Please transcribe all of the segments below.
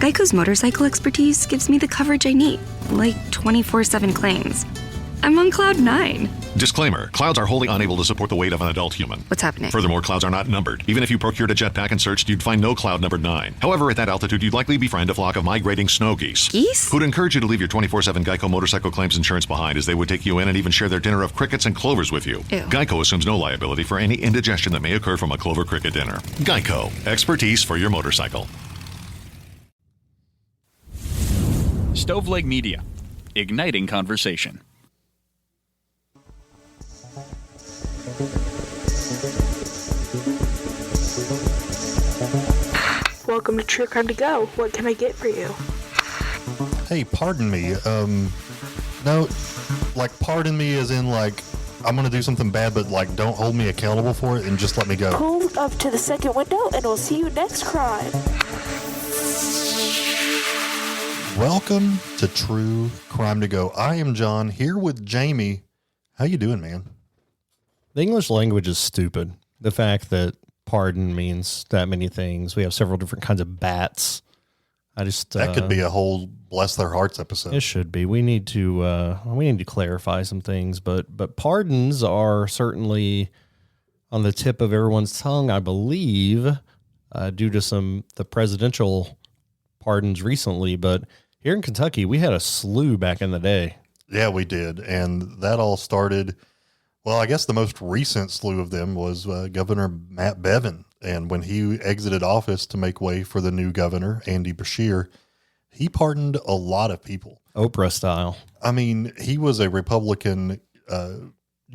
Geico's motorcycle expertise gives me the coverage I need, like 24/7 claims. I'm on cloud 9. Disclaimer, clouds are wholly unable to support the weight of an adult human. What's happening? Furthermore, clouds are not numbered. Even if you procured a jetpack and searched, you'd find no cloud numbered 9. However, at that altitude, you'd likely befriend a flock of migrating snow geese. Geese? Who'd encourage you to leave your 24/7 Geico motorcycle claims insurance behind, as they would take you in and even share their dinner of crickets and clovers with you. Ew. Geico assumes no liability for any indigestion that may occur from a clover cricket dinner. Geico, expertise for your motorcycle. Stoveleg Media, igniting conversation. Welcome to True Crime to Go. What can I get for you? Hey, pardon me. No, like, pardon me as in, like, I'm going to do something bad, but, like, don't hold me accountable for it and just let me go. Pull up to the second window and we'll see you next crime. Welcome to True Crime to Go. I am John, here with Jamie. How you doing, man? The English language is stupid. The fact that pardon means that many things. We have several different kinds of bats. That could be a whole bless their hearts episode. It should be. We need to clarify some things, but pardons are certainly on the tip of everyone's tongue, I believe, due to the presidential pardons recently. But here in Kentucky, we had a slew back in the day. Yeah, we did. And that all started, well, I guess the most recent slew of them was Governor Matt Bevin. And when he exited office to make way for the new governor, Andy Beshear, he pardoned a lot of people. Oprah style. I mean, he was a Republican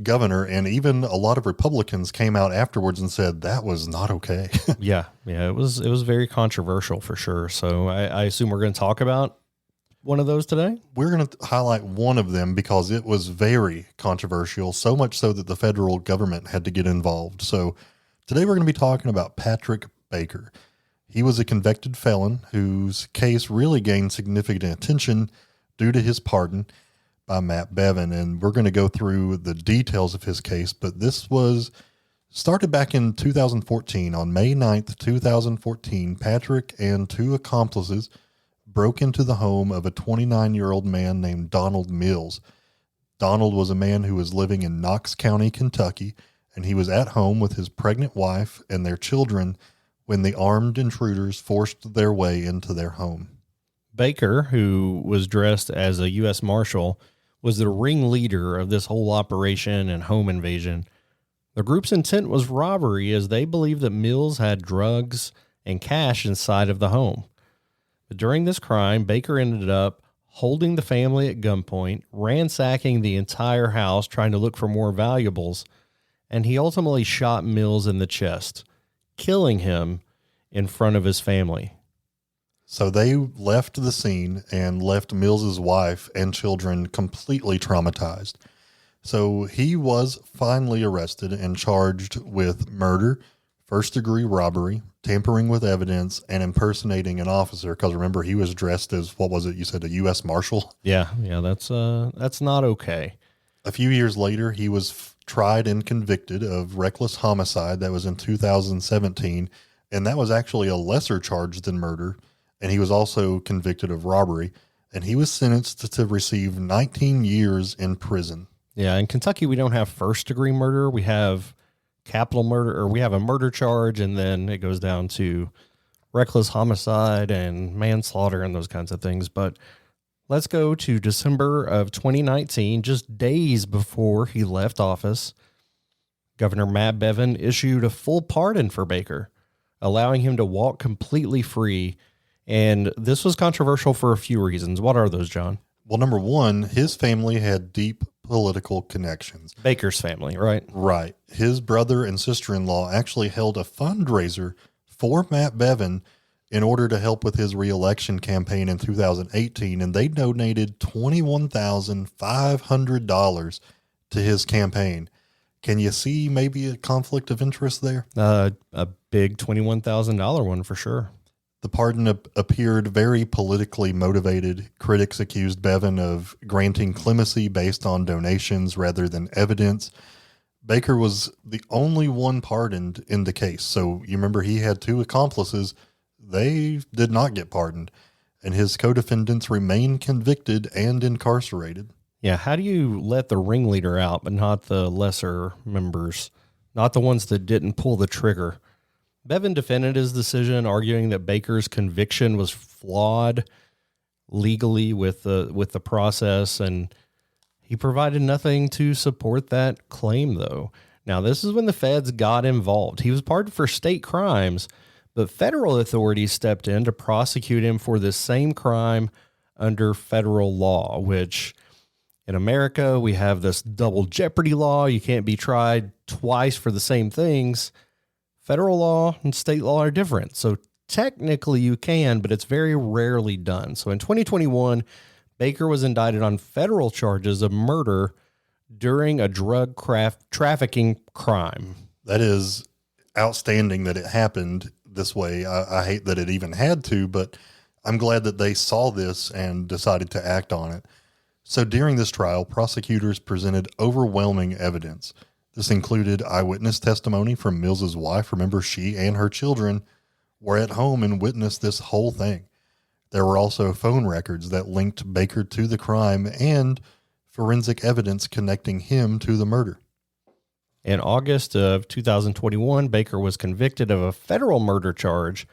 governor, and even a lot of Republicans came out afterwards and said that was not okay. Yeah, it was very controversial for sure. So I assume we're going to talk about one of those today? We're going to highlight one of them because it was very controversial, so much so that the federal government had to get involved. So today we're going to be talking about Patrick Baker. He was a convicted felon whose case really gained significant attention due to his pardon by Matt Bevin. And we're going to go through the details of his case, but this was started back in 2014. On May 9th, 2014, Patrick and two accomplices broke into the home of a 29-year-old man named Donald Mills. Donald was a man who was living in Knox County, Kentucky, and he was at home with his pregnant wife and their children when the armed intruders forced their way into their home. Baker, who was dressed as a U.S. Marshal, was the ringleader of this whole operation and home invasion. The group's intent was robbery, as they believed that Mills had drugs and cash inside of the home. But during this crime, Baker ended up holding the family at gunpoint, ransacking the entire house, trying to look for more valuables, and he ultimately shot Mills in the chest, killing him in front of his family. So they left the scene and left Mills's wife and children completely traumatized. So he was finally arrested and charged with murder, first-degree robbery, tampering with evidence, and impersonating an officer. Because remember, he was dressed as, what was it? You said a U.S. Marshal? Yeah, that's not okay. A few years later, he was tried and convicted of reckless homicide. That was in 2017, and that was actually a lesser charge than murder. And he was also convicted of robbery, and he was sentenced to receive 19 years in prison. Yeah, in Kentucky, we don't have first-degree murder. We have capital murder, or we have a murder charge, and then it goes down to reckless homicide and manslaughter and those kinds of things. But let's go to December of 2019, just days before he left office. Governor Matt Bevin issued a full pardon for Baker, allowing him to walk completely free. And this was controversial for a few reasons. What are those, John? Well, number one, his family had deep political connections. Baker's family, right? Right. His brother and sister-in-law actually held a fundraiser for Matt Bevin in order to help with his re-election campaign in 2018, and they donated $21,500 to his campaign. Can you see maybe a conflict of interest there? A big $21,000 one for sure. The pardon appeared very politically motivated. Critics accused Bevin of granting clemency based on donations rather than evidence. Baker was the only one pardoned in the case. So you remember he had two accomplices. They did not get pardoned. and his co-defendants remain convicted and incarcerated. Yeah, how do you let the ringleader out, but not the lesser members, not the ones that didn't pull the trigger? Bevin defended his decision, arguing that Baker's conviction was flawed legally with the process, and he provided nothing to support that claim, though. Now, this is when the feds got involved. He was pardoned for state crimes, but federal authorities stepped in to prosecute him for the same crime under federal law, which in America, we have this double jeopardy law. You can't be tried twice for the same things. Federal law and state law are different. So technically you can, but it's very rarely done. So in 2021, Baker was indicted on federal charges of murder during a drug trafficking crime. That is outstanding that it happened this way. I hate that it even had to, but I'm glad that they saw this and decided to act on it. So during this trial, prosecutors presented overwhelming evidence. This included eyewitness testimony from Mills's wife. Remember, she and her children were at home and witnessed this whole thing. There were also phone records that linked Baker to the crime and forensic evidence connecting him to the murder. In August of 2021, Baker was convicted of a federal murder charge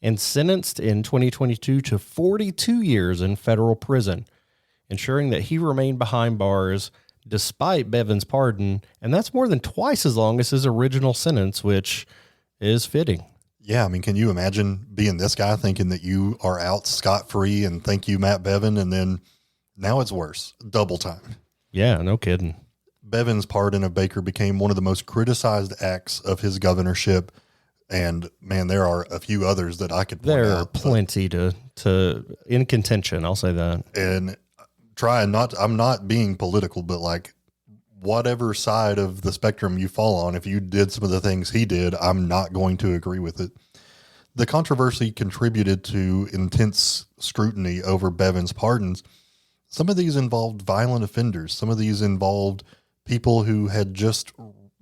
and sentenced in 2022 to 42 years in federal prison, ensuring that he remained behind bars despite Bevin's pardon, and that's more than twice as long as his original sentence, which is fitting. Yeah, I mean, can you imagine being this guy thinking that you are out scot-free and thank you, Matt Bevin, and then now it's worse, double time. Yeah, no kidding. Bevin's pardon of Baker became one of the most criticized acts of his governorship, and man, there are a few others that I could point out. There are plenty to in contention, I'll say that. And I'm not being political, but like whatever side of the spectrum you fall on, if you did some of the things he did, I'm not going to agree with it. The controversy contributed to intense scrutiny over Bevin's pardons. Some of these involved violent offenders. Some of these involved people who had just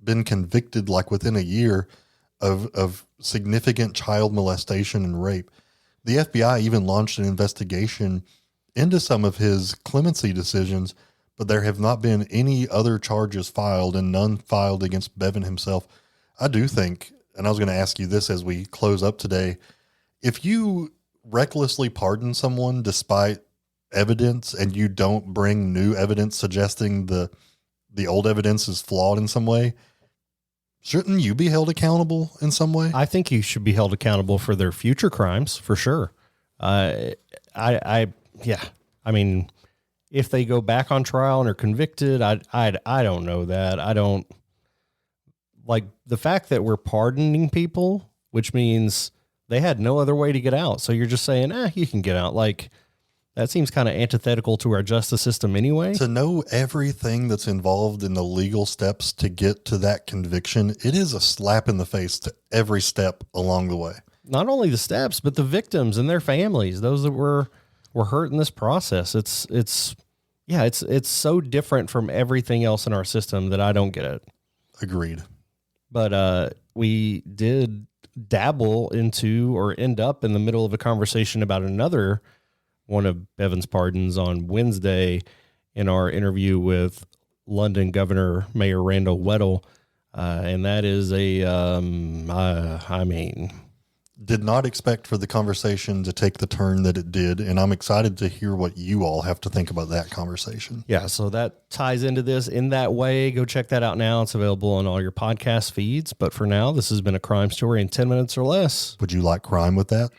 been convicted like within a year of significant child molestation and rape. The FBI even launched an investigation into some of his clemency decisions, but there have not been any other charges filed and none filed against Bevin himself. I do think, and I was going to ask you this as we close up today, if you recklessly pardon someone despite evidence and you don't bring new evidence suggesting the old evidence is flawed in some way, shouldn't you be held accountable in some way? I think you should be held accountable for their future crimes, for sure. Yeah. I mean, if they go back on trial and are convicted, I don't know that. I don't like the fact that we're pardoning people, which means they had no other way to get out. So you're just saying, you can get out. Like, that seems kind of antithetical to our justice system anyway. To know everything that's involved in the legal steps to get to that conviction, it is a slap in the face to every step along the way. Not only the steps, but the victims and their families, those that were hurt in this process. It's so different from everything else in our system that I don't get it. Agreed. But we did dabble into or end up in the middle of a conversation about another one of Bevin's pardons on Wednesday in our interview with London Governor Mayor Randall Weddle. And that is did not expect for the conversation to take the turn that it did. And I'm excited to hear what you all have to think about that conversation. Yeah. So that ties into this in that way. Go check that out now. It's available on all your podcast feeds. But for now, this has been a crime story in 10 minutes or less. Would you like crime with that?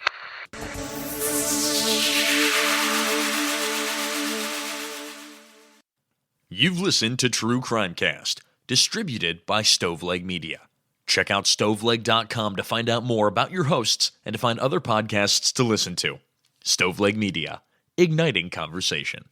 You've listened to True Crimecast, distributed by Stoveleg Media. Check out stoveleg.com to find out more about your hosts and to find other podcasts to listen to. Stoveleg Media, igniting conversation.